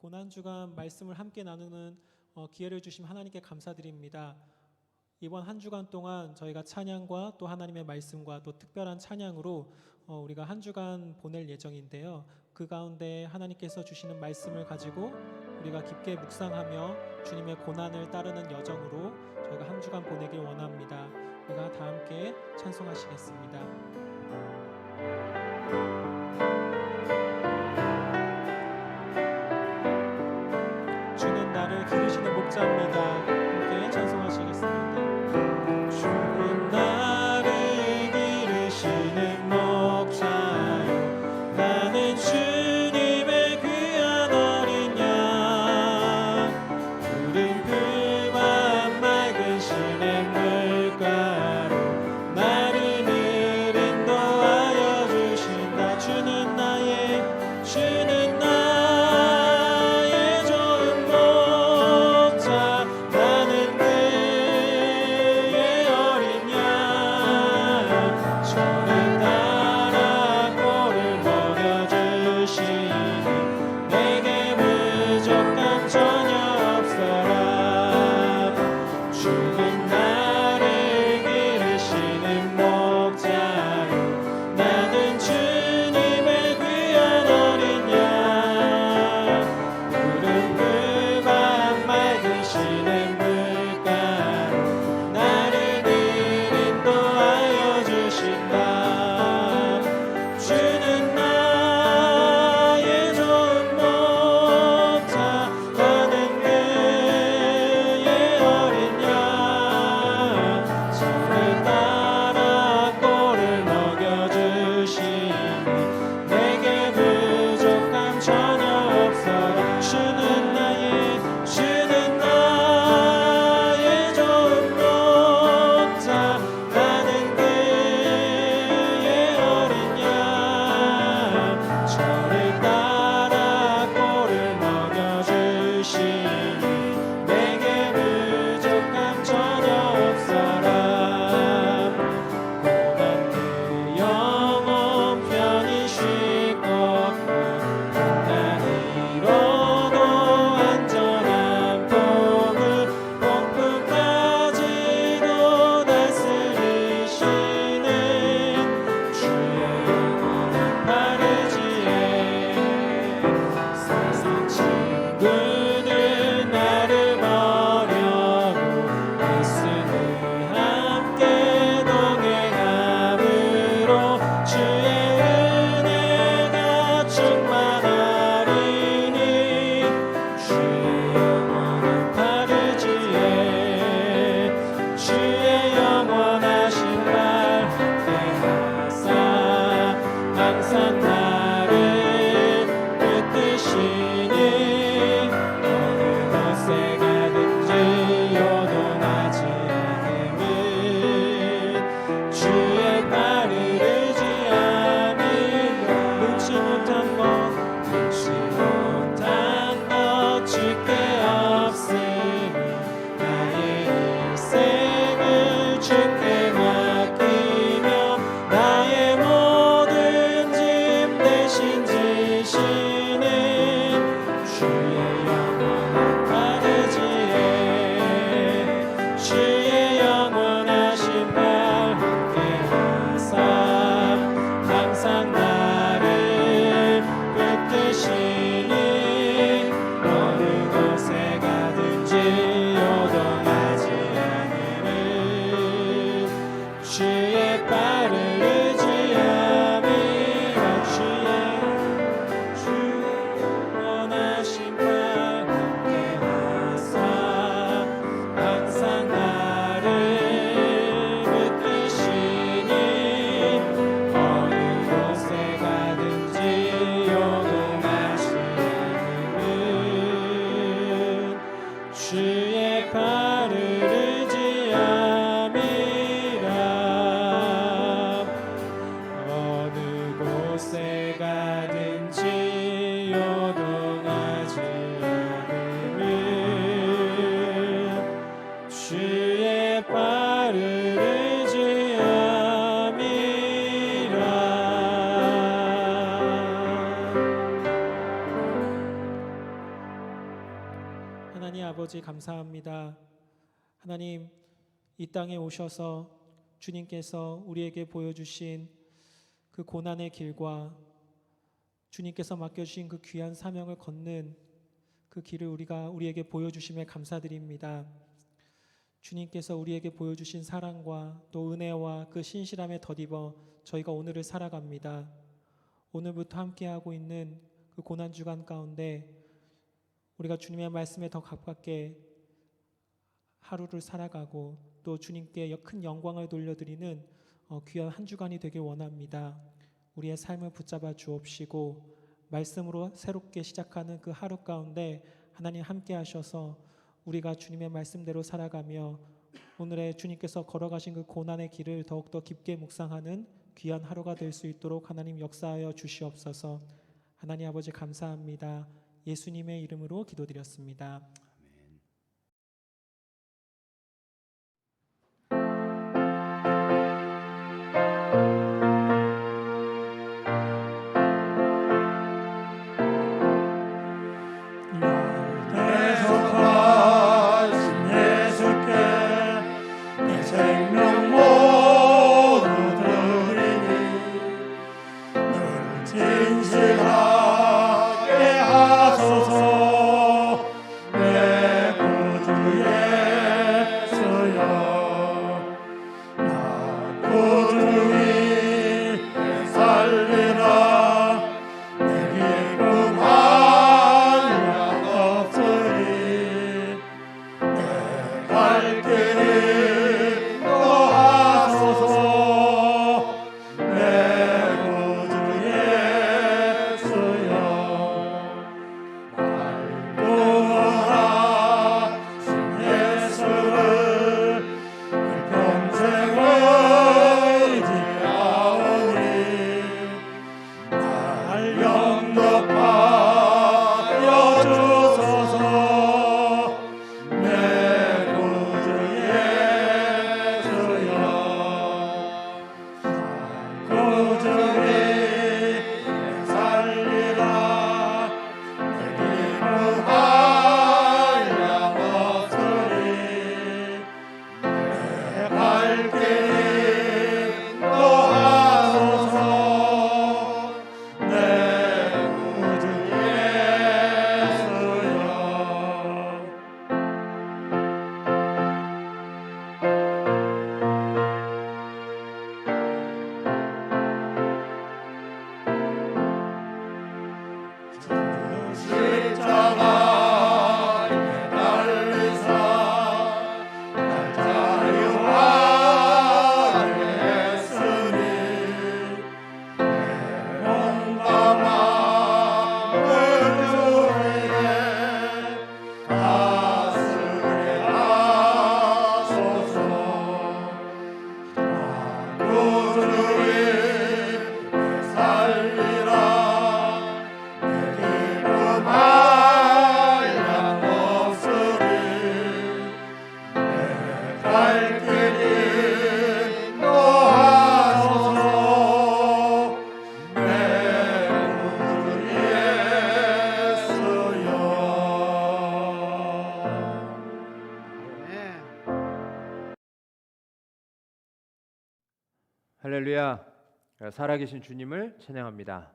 고난주간 말씀을 함께 나누는 기회를 주신 하나님께 감사드립니다. 이번 한 주간 동안 저희가 찬양과 또 하나님의 말씀과 또 특별한 찬양으로 우리가 한 주간 보낼 예정인데요. 그 가운데 하나님께서 주시는 말씀을 가지고 우리가 깊게 묵상하며 주님의 고난을 따르는 여정으로 저희가 한 주간 보내길 원합니다. 우리가 다 함께 찬송하시겠습니다. 주는 나를 기르시는 목자입니다. 함께 찬송하시겠습니다. 주는 나를 기르시는 목자요, 나는 주님의 귀한 어린 양. 푸른 풀과 맑은 시냇물가로 나를 늘 인도하여 주신다. 주는 나의 좋은 목자, 나는 그의 어린 양. 저를 따라 꼴을 먹여주시니 내게 부족함 전혀 없어라. 주는 나를 기르시는 목자요, 나는 주님의 귀한 어린 양. 푸른 풀과 맑은 시냇물가로 나를 늘 인도하여 주신다. 주는 나의 좋은 목자, 나는 그의 어린 양. 저를 따라 꼴을 먹여주시니 내게 부족함 전혀 없어라. 주는 나의 좋은 목자, 나는 그의 어린 양. 저를 따라 꼴을 먹여주시니 내게 부족함 전혀 없어라. 고난 그 영혼 편히 쉬고 날 이뤄도 안전한 복을 폭풍까지도 다스리시는 주의 영원한 바르지에. 세상 친구들 나를 버려도 예수는 함께 동행함으로 주의 은혜가 충만하리니 주의 영원한 바르지에. 주의 영원하신 발 대하사 항상 나를 붙드시니 어느 곳에 가든지 요동하지 않음은 주의 발을 의지함이라. 눈치 못한 것 주께 없으니 나의 일생을 주께 맡기며 나의 모든 짐 대신 지시는 주의 영원한 바르지에. 주의 영원하신 발 함께하사 항상 나를 붙드시니 어느 곳에 가든지 요동하지 않으는 주의 발을 의지함이라. 주의 하나님 아버지 감사합니다. 하나님, 이 땅에 오셔서 주님께서 우리에게 보여주신 그 고난의 길과 주님께서 맡겨주신 그 귀한 사명을 걷는 그 길을 우리에게 보여주심에 감사드립니다. 주님께서 우리에게 보여주신 사랑과 또 은혜와 그 신실함에 덧입어 저희가 오늘을 살아갑니다. 오늘부터 함께하고 있는 그 고난주간 가운데 우리가 주님의 말씀에 더 가깝게 하루를 살아가고 또 주님께 큰 영광을 돌려드리는 귀한 한 주간이 되길 원합니다. 우리의 삶을 붙잡아 주옵시고 말씀으로 새롭게 시작하는 그 하루 가운데 하나님 함께 하셔서 우리가 주님의 말씀대로 살아가며 오늘의 주님께서 걸어가신 그 고난의 길을 더욱더 깊게 묵상하는 귀한 하루가 될 수 있도록 하나님 역사하여 주시옵소서. 하나님 아버지 감사합니다. 예수님의 이름으로 기도드렸습니다. 할렐루야. 살아계신 주님을 찬양합니다.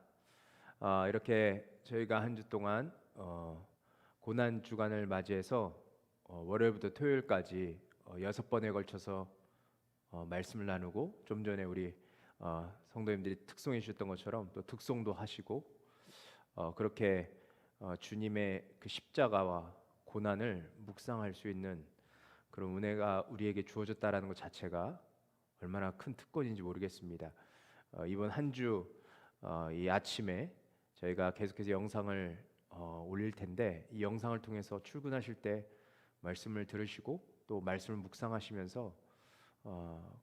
이렇게 저희가 한 주 동안 고난 주간을 맞이해서 월요일부터 토요일까지 6번에 걸쳐서 말씀을 나누고 좀 전에 우리 성도님들이 특송해 주셨던 것처럼 또 특송도 하시고 그렇게 주님의 그 십자가와 고난을 묵상할 수 있는 그런 은혜가 우리에게 주어졌다라는 것 자체가 얼마나 큰 특권인지 모르겠습니다. 이번 한 주 이 아침에 저희가 계속해서 영상을 올릴 텐데 이 영상을 통해서 출근하실 때 말씀을 들으시고 또 말씀을 묵상하시면서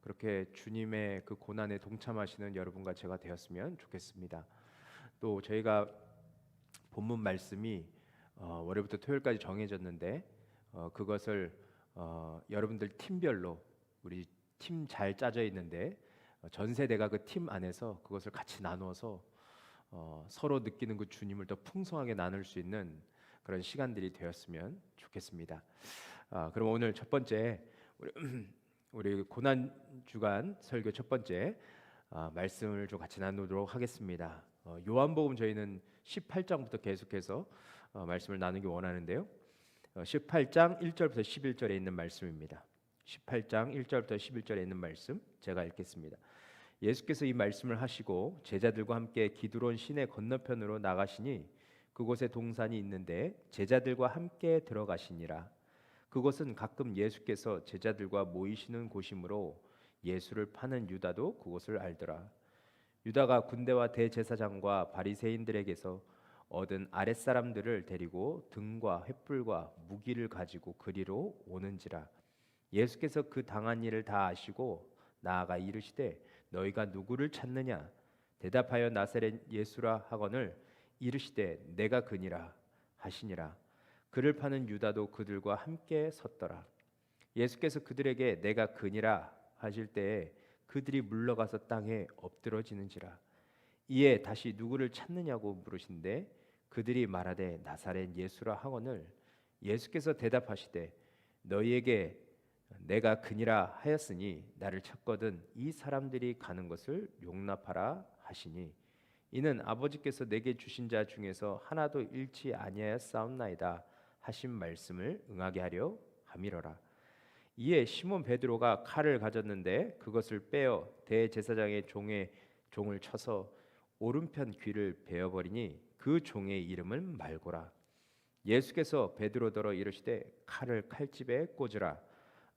그렇게 주님의 그 고난에 동참하시는 여러분과 제가 되었으면 좋겠습니다. 또 저희가 본문 말씀이 월요일부터 토요일까지 정해졌는데 그것을 여러분들 팀별로 우리 팀 잘 짜져 있는데 전 세대가 그 팀 안에서 그것을 같이 나누어서 서로 느끼는 그 주님을 더 풍성하게 나눌 수 있는 그런 시간들이 되었으면 좋겠습니다. 그럼 오늘 첫 번째 우리 고난 주간 설교 첫 번째 말씀을 좀 같이 나누도록 하겠습니다. 요한복음 저희는 18장부터 계속해서 말씀을 나누기 원하는데요. 18장 1절부터 11절에 있는 말씀입니다. 18장 1절부터 11절에 있는 말씀 제가 읽겠습니다. 예수께서 이 말씀을 하시고 제자들과 함께 기드론 시내 건너편으로 나가시니 그곳에 동산이 있는데 제자들과 함께 들어가시니라. 그곳은 가끔 예수께서 제자들과 모이시는 곳이므로 예수를 파는 유다도 그곳을 알더라. 유다가 군대와 대제사장과 바리새인들에게서 얻은 아랫사람들을 데리고 등과 횃불과 무기를 가지고 그리로 오는지라. 예수께서 그 당한 일을 다 아시고 나아가 이르시되 너희가 누구를 찾느냐? 대답하여 나사렛 예수라 하거늘 이르시되 내가 그니라 하시니라. 그를 파는 유다도 그들과 함께 섰더라. 예수께서 그들에게 내가 그니라 하실 때에 그들이 물러가서 땅에 엎드러지는지라. 이에 다시 누구를 찾느냐고 물으신데 그들이 말하되 나사렛 예수라 하거늘 예수께서 대답하시되 너희에게 내가 그니라 하였으니 나를 찾거든 이 사람들이 가는 것을 용납하라 하시니 이는 아버지께서 내게 주신 자 중에서 하나도 잃지 아니하였사옵나이다 하신 말씀을 응하게 하려 함이로라. 이에 시몬 베드로가 칼을 가졌는데 그것을 빼어 대제사장의 종을 쳐서 오른편 귀를 베어버리니 그 종의 이름은 말고라. 예수께서 베드로더러 이르시되 칼을 칼집에 꽂으라.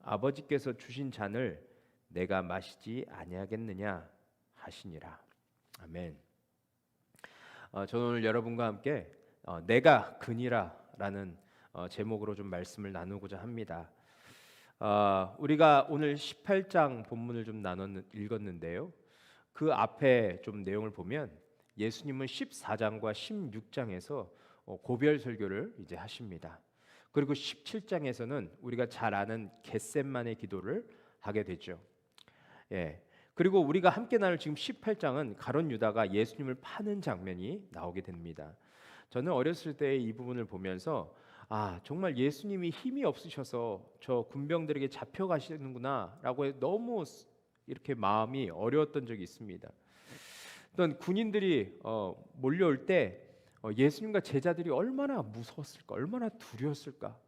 아버지께서 주신 잔을 내가 마시지 아니하겠느냐 하시니라. 아멘. 저는 오늘 여러분과 함께 내가 그니라라는 제목으로 좀 말씀을 나누고자 합니다. 우리가 오늘 18장 본문을 좀 읽었는데요. 그 앞에 좀 내용을 보면 예수님은 14장과 16장에서 고별 설교를 이제 하십니다. 그리고 17장에서는 우리가 잘 아는 겟셋만의 기도를 하게 되죠. 예. 그리고 우리가 함께 나눌 지금 18장은 가룟 유다가 예수님을 파는 장면이 나오게 됩니다. 저는 어렸을 때 이 부분을 보면서 정말 예수님이 힘이 없으셔서 저 군병들에게 잡혀가시는구나라고 너무 이렇게 마음이 어려웠던 적이 있습니다. 어떤 군인들이 몰려올 때 예수님과 제자들이 얼마나 무서웠을까, 얼마나 두려웠을까.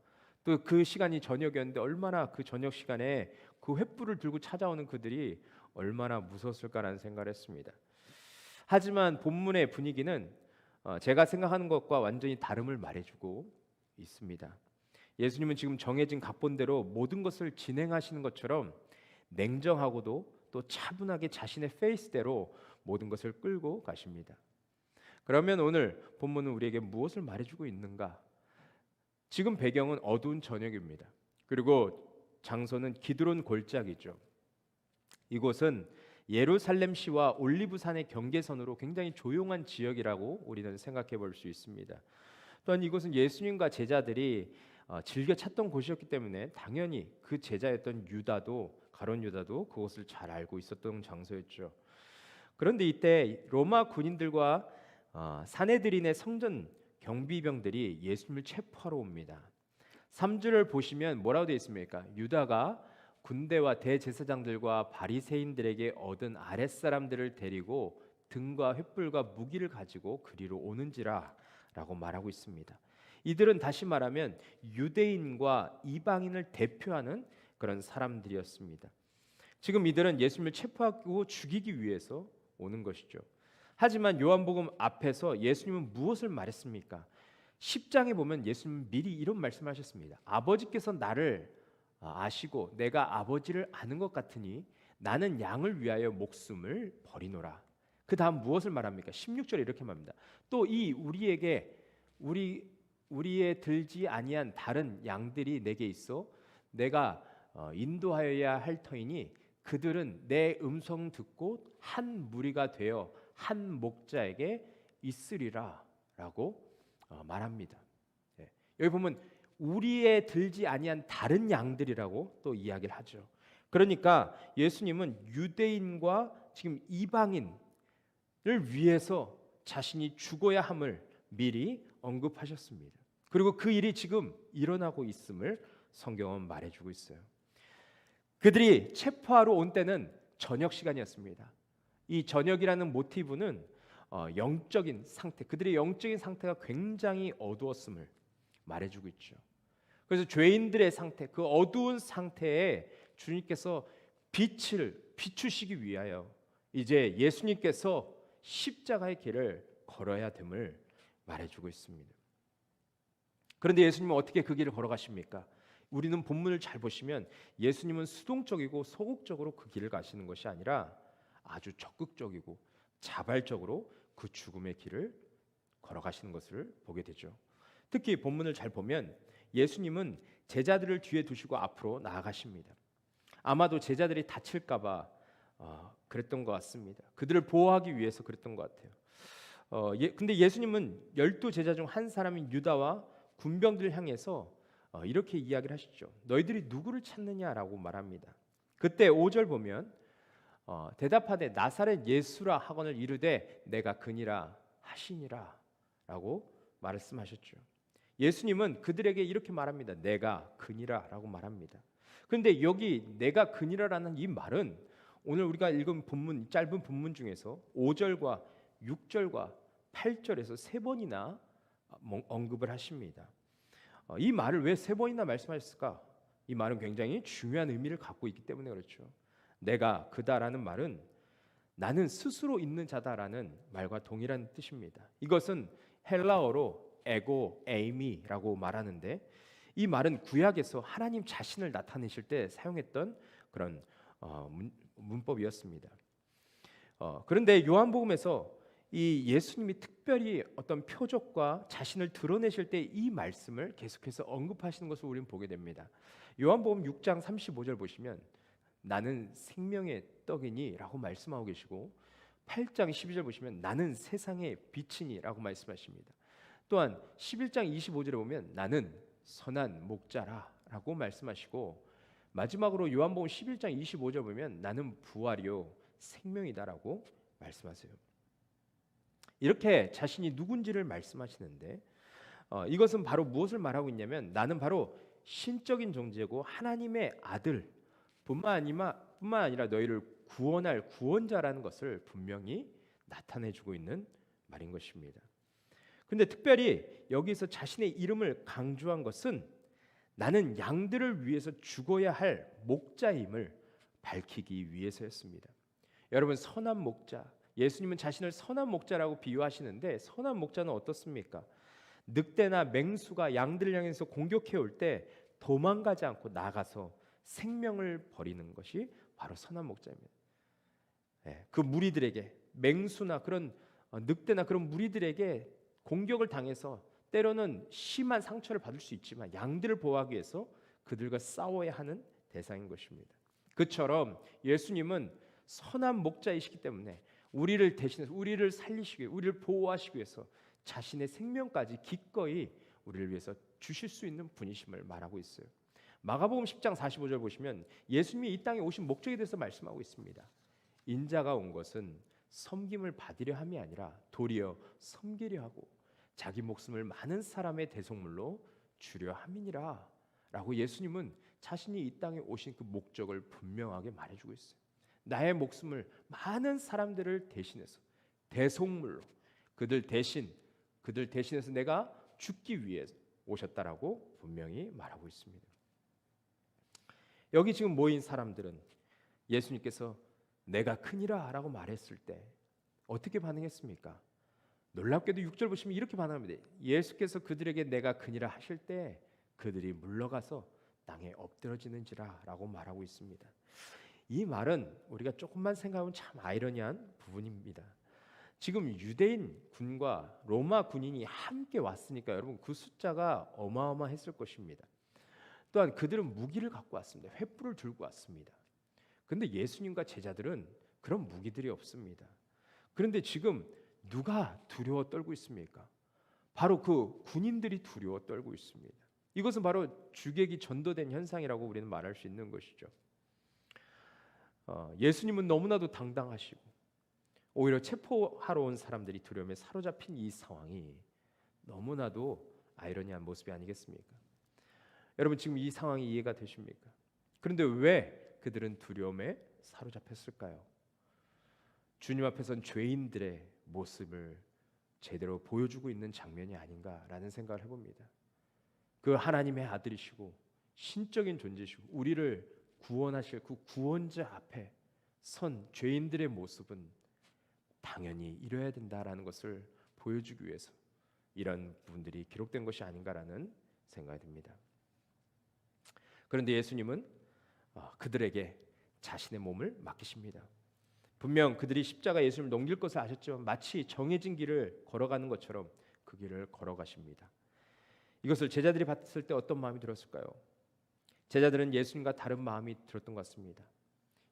또 그 시간이 저녁이었는데 얼마나 그 저녁 시간에 그 횃불을 들고 찾아오는 그들이 얼마나 무서웠을까라는 생각을 했습니다. 하지만 본문의 분위기는 제가 생각하는 것과 완전히 다름을 말해주고 있습니다. 예수님은 지금 정해진 각본대로 모든 것을 진행하시는 것처럼 냉정하고도 또 차분하게 자신의 페이스대로 모든 것을 끌고 가십니다. 그러면 오늘 본문은 우리에게 무엇을 말해주고 있는가? 지금 배경은 어두운 저녁입니다. 그리고 장소는 기드론 골짜기죠. 이곳은 예루살렘시와 올리브산의 경계선으로 굉장히 조용한 지역이라고 우리는 생각해 볼 수 있습니다. 또한 이곳은 예수님과 제자들이 즐겨 찾던 곳이었기 때문에 당연히 그 제자였던 가룟 유다도 그곳을 잘 알고 있었던 장소였죠. 그런데 이때 로마 군인들과 사내들인의 성전 경비병들이 예수님을 체포하러 옵니다. 3절을 보시면 뭐라고 되어 있습니까? 유다가 군대와 대제사장들과 바리새인들에게 얻은 아랫사람들을 데리고 등과 횃불과 무기를 가지고 그리로 오는지라 라고 말하고 있습니다. 이들은 다시 말하면 유대인과 이방인을 대표하는 그런 사람들이었습니다. 지금 이들은 예수님을 체포하고 죽이기 위해서 오는 것이죠. 하지만 요한복음 앞에서 예수님은 무엇을 말했습니까? 10장에 보면 예수님은 미리 이런 말씀을 하셨습니다. 아버지께서 나를 아시고 내가 아버지를 아는 것 같으니 나는 양을 위하여 목숨을 버리노라. 그 다음 무엇을 말합니까? 16절에 이렇게 말합니다. 또 이 우리의 들지 아니한 다른 양들이 내게 있어 내가 인도하여야 할 터이니 그들은 내 음성 듣고 한 무리가 되어 한 목자에게 있으리라 라고 말합니다. 여기 보면 우리의 들지 아니한 다른 양들이라고 또 이야기를 하죠. 그러니까 예수님은 유대인과 지금 이방인을 위해서 자신이 죽어야 함을 미리 언급하셨습니다. 그리고 그 일이 지금 일어나고 있음을 성경은 말해주고 있어요. 그들이 체포하러 온 때는 저녁 시간이었습니다. 이 저녁이라는 모티브는 영적인 상태, 그들의 영적인 상태가 굉장히 어두웠음을 말해주고 있죠. 그래서 죄인들의 상태, 그 어두운 상태에 주님께서 빛을 비추시기 위하여 이제 예수님께서 십자가의 길을 걸어야 됨을 말해주고 있습니다. 그런데 예수님은 어떻게 그 길을 걸어가십니까? 우리는 본문을 잘 보시면 예수님은 수동적이고 소극적으로 그 길을 가시는 것이 아니라 아주 적극적이고 자발적으로 그 죽음의 길을 걸어가시는 것을 보게 되죠. 특히 본문을 잘 보면 예수님은 제자들을 뒤에 두시고 앞으로 나아가십니다. 아마도 제자들이 다칠까봐 그랬던 것 같습니다. 그들을 보호하기 위해서 그랬던 것 같아요. 근데 예수님은 12 제자 중 한 사람인 유다와 군병들을 향해서 이렇게 이야기를 하시죠. 너희들이 누구를 찾느냐라고 말합니다. 그때 5절 보면 대답하되 나사렛 예수라 하거늘 이르되 내가 그니라 하시니라 라고 말씀하셨죠. 예수님은 그들에게 이렇게 말합니다. 내가 그니라 라고 말합니다. 그런데 여기 내가 그니라라는 이 말은 오늘 우리가 읽은 본문, 짧은 본문 중에서 5절과 6절과 8절에서 세 번이나 언급을 하십니다. 이 말을 왜 세 번이나 말씀하셨을까? 이 말은 굉장히 중요한 의미를 갖고 있기 때문에 그렇죠. 내가 그다라는 말은 나는 스스로 있는 자다라는 말과 동일한 뜻입니다. 이것은 헬라어로 에고 에이미라고 말하는데 이 말은 구약에서 하나님 자신을 나타내실 때 사용했던 그런 문법이었습니다. 그런데 요한복음에서 이 예수님이 특별히 어떤 표적과 자신을 드러내실 때 이 말씀을 계속해서 언급하시는 것을 우리는 보게 됩니다. 요한복음 6장 35절 보시면 나는 생명의 떡이니라고 말씀하고 계시고 8장 12절 보시면 나는 세상의 빛이니라고 말씀하십니다. 또한 11장 25절에 보면 나는 선한 목자라라고 말씀하시고 마지막으로 요한복음 11장 25절 보면 나는 부활이요 생명이다라고 말씀하세요. 이렇게 자신이 누군지를 말씀하시는데 이것은 바로 무엇을 말하고 있냐면 나는 바로 신적인 존재고 하나님의 아들 뿐만 아니라 너희를 구원할 구원자라는 것을 분명히 나타내주고 있는 말인 것입니다. 그런데 특별히 여기서 자신의 이름을 강조한 것은 나는 양들을 위해서 죽어야 할 목자임을 밝히기 위해서였습니다. 여러분 선한 목자, 예수님은 자신을 선한 목자라고 비유하시는데 선한 목자는 어떻습니까? 늑대나 맹수가 양들을 향해서 공격해 올 때 도망가지 않고 나가서 생명을 버리는 것이 바로 선한 목자입니다. 그 무리들에게 맹수나 그런 늑대나 그런 무리들에게 공격을 당해서 때로는 심한 상처를 받을 수 있지만 양들을 보호하기 위해서 그들과 싸워야 하는 대상인 것입니다. 그처럼 예수님은 선한 목자이시기 때문에 우리를 대신해서 우리를 살리시기 위해 우리를 보호하시기 위해서 자신의 생명까지 기꺼이 우리를 위해서 주실 수 있는 분이심을 말하고 있어요. 마가복음 10장 45절 보시면 예수님이 이 땅에 오신 목적에 대해서 말씀하고 있습니다. 인자가 온 것은 섬김을 받으려 함이 아니라 도리어 섬기려 하고 자기 목숨을 많은 사람의 대속물로 주려 함이니라 라고 예수님은 자신이 이 땅에 오신 그 목적을 분명하게 말해주고 있어요. 나의 목숨을 많은 사람들을 대신해서 대속물로 그들 대신해서 내가 죽기 위해 오셨다라고 분명히 말하고 있습니다. 여기 지금 모인 사람들은 예수님께서 내가 크니라 라고 말했을 때 어떻게 반응했습니까? 놀랍게도 6절 보시면 이렇게 반응합니다. 예수께서 그들에게 내가 크니라 하실 때 그들이 물러가서 땅에 엎드러지는지라 라고 말하고 있습니다. 이 말은 우리가 조금만 생각하면 참 아이러니한 부분입니다. 지금 유대인 군과 로마 군인이 함께 왔으니까 여러분 그 숫자가 어마어마했을 것입니다. 또한 그들은 무기를 갖고 왔습니다. 횃불을 들고 왔습니다. 그런데 예수님과 제자들은 그런 무기들이 없습니다. 그런데 지금 누가 두려워 떨고 있습니까? 바로 그 군인들이 두려워 떨고 있습니다. 이것은 바로 주객이 전도된 현상이라고 우리는 말할 수 있는 것이죠. 예수님은 너무나도 당당하시고 오히려 체포하러 온 사람들이 두려움에 사로잡힌 이 상황이 너무나도 아이러니한 모습이 아니겠습니까? 여러분 지금 이 상황이 이해가 되십니까? 그런데 왜 그들은 두려움에 사로잡혔을까요? 주님 앞에선 죄인들의 모습을 제대로 보여주고 있는 장면이 아닌가라는 생각을 해봅니다. 그 하나님의 아들이시고 신적인 존재시고 우리를 구원하실 그 구원자 앞에 선 죄인들의 모습은 당연히 이뤄야 된다라는 것을 보여주기 위해서 이런 부분들이 기록된 것이 아닌가라는 생각이 듭니다. 그런데 예수님은 그들에게 자신의 몸을 맡기십니다. 분명 그들이 십자가 예수님을 넘길 것을 아셨지만 마치 정해진 길을 걸어가는 것처럼 그 길을 걸어가십니다. 이것을 제자들이 봤을 때 어떤 마음이 들었을까요? 제자들은 예수님과 다른 마음이 들었던 것 같습니다.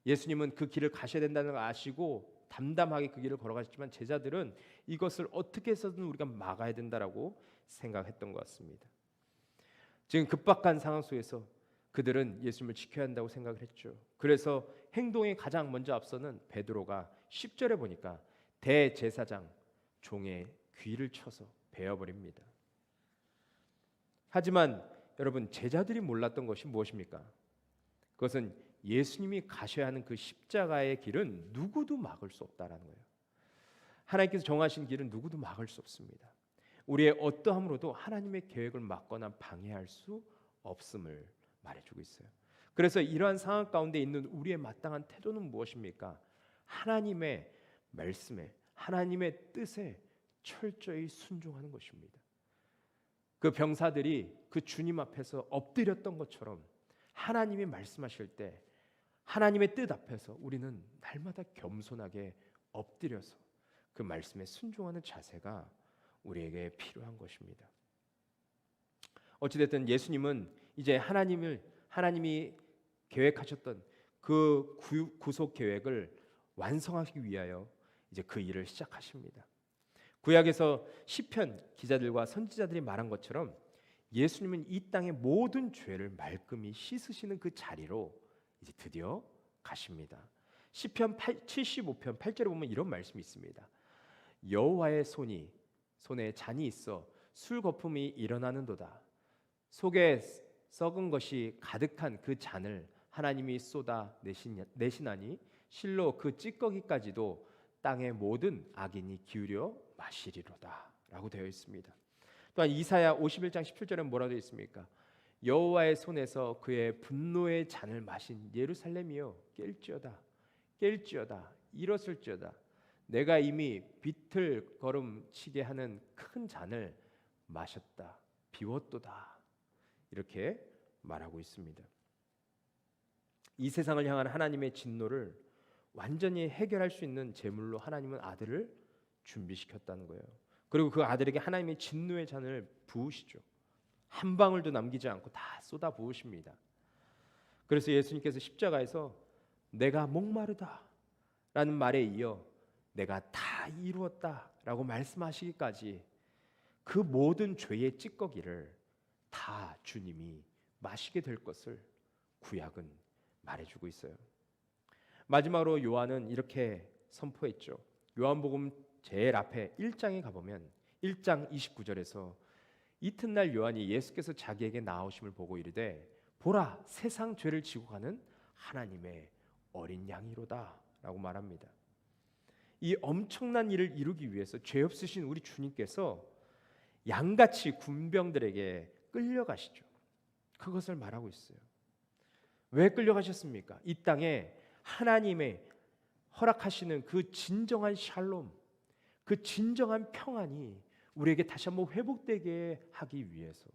예수님은 그 길을 가셔야 된다는 걸 아시고 담담하게 그 길을 걸어가셨지만 제자들은 이것을 어떻게 해서든 우리가 막아야 된다라고 생각했던 것 같습니다. 지금 급박한 상황 속에서 그들은 예수님을 지켜야 한다고 생각을 했죠. 그래서 행동에 가장 먼저 앞서는 베드로가 10절에 보니까 대제사장 종의 귀를 쳐서 베어버립니다. 하지만 여러분 제자들이 몰랐던 것이 무엇입니까? 그것은 예수님이 가셔야 하는 그 십자가의 길은 누구도 막을 수 없다라는 거예요. 하나님께서 정하신 길은 누구도 막을 수 없습니다. 우리의 어떠함으로도 하나님의 계획을 막거나 방해할 수 없음을 말해주고 있어요. 그래서 이러한 상황 가운데 있는 우리의 마땅한 태도는 무엇입니까? 하나님의 말씀에 하나님의 뜻에 철저히 순종하는 것입니다. 그 병사들이 그 주님 앞에서 엎드렸던 것처럼 하나님이 말씀하실 때 하나님의 뜻 앞에서 우리는 날마다 겸손하게 엎드려서 그 말씀에 순종하는 자세가 우리에게 필요한 것입니다. 어찌됐든 예수님은 이제 하나님이 계획하셨던 그 구속 계획을 완성하기 위하여 이제 그 일을 시작하십니다. 구약에서 시편 기자들과 선지자들이 말한 것처럼 예수님은 이 땅의 모든 죄를 말끔히 씻으시는 그 자리로 이제 드디어 가십니다. 시편 75편 8절에 보면 이런 말씀이 있습니다. 여호와의 손에 잔이 있어 술 거품이 일어나는도다. 속에 썩은 것이 가득한 그 잔을 하나님이 쏟아 내시나니 실로 그 찌꺼기까지도 땅의 모든 악인이 기울여 마시리로다 라고 되어 있습니다. 또한 이사야 51장 17절에 뭐라고 되어 있습니까? 여호와의 손에서 그의 분노의 잔을 마신 예루살렘이여 깰지어다 일었을지어다 내가 이미 비틀거름치게 하는 큰 잔을 마셨다 비웠도다 이렇게 말하고 있습니다. 이 세상을 향한 하나님의 진노를 완전히 해결할 수 있는 제물로 하나님은 아들을 준비시켰다는 거예요. 그리고 그 아들에게 하나님의 진노의 잔을 부으시죠. 한 방울도 남기지 않고 다 쏟아 부으십니다. 그래서 예수님께서 십자가에서 내가 목마르다 라는 말에 이어 내가 다 이루었다 라고 말씀하시기까지 그 모든 죄의 찌꺼기를 다 주님이 마시게 될 것을 구약은 말해주고 있어요. 마지막으로 요한은 이렇게 선포했죠. 요한복음 제일 앞에 1장에 가보면 1장 29절에서 이튿날 요한이 예수께서 자기에게 나오심을 보고 이르되 보라 세상 죄를 지고 가는 하나님의 어린 양이로다 라고 말합니다. 이 엄청난 일을 이루기 위해서 죄 없으신 우리 주님께서 양같이 군병들에게 끌려가시죠. 그것을 말하고 있어요. 왜 끌려가셨습니까? 이 땅에 하나님의 허락하시는 그 진정한 샬롬, 그 진정한 평안이 우리에게 다시 한번 회복되게 하기 위해서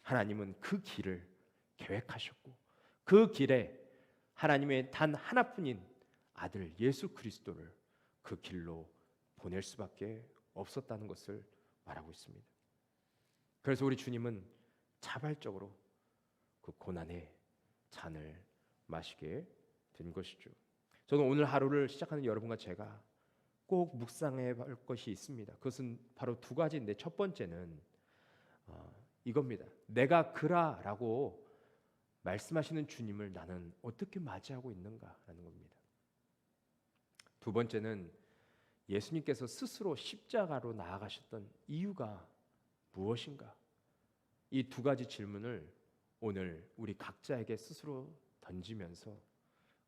하나님은 그 길을 계획하셨고 그 길에 하나님의 단 하나뿐인 아들 예수 그리스도를 그 길로 보낼 수밖에 없었다는 것을 말하고 있습니다. 그래서 우리 주님은 자발적으로 그 고난의 잔을 마시게 된 것이죠. 저는 오늘 하루를 시작하는 여러분과 제가 꼭 묵상해 볼 것이 있습니다. 그것은 바로 두 가지인데 첫 번째는 이겁니다. 내가 그라라고 말씀하시는 주님을 나는 어떻게 맞이하고 있는가라는 겁니다. 두 번째는 예수님께서 스스로 십자가로 나아가셨던 이유가 무엇인가? 이 두 가지 질문을 오늘 우리 각자에게 스스로 던지면서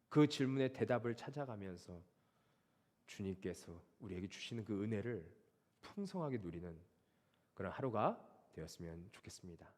그 질문의 대답을 찾아가면서 주님께서 우리에게 주시는 그 은혜를 풍성하게 누리는 그런 하루가 되었으면 좋겠습니다.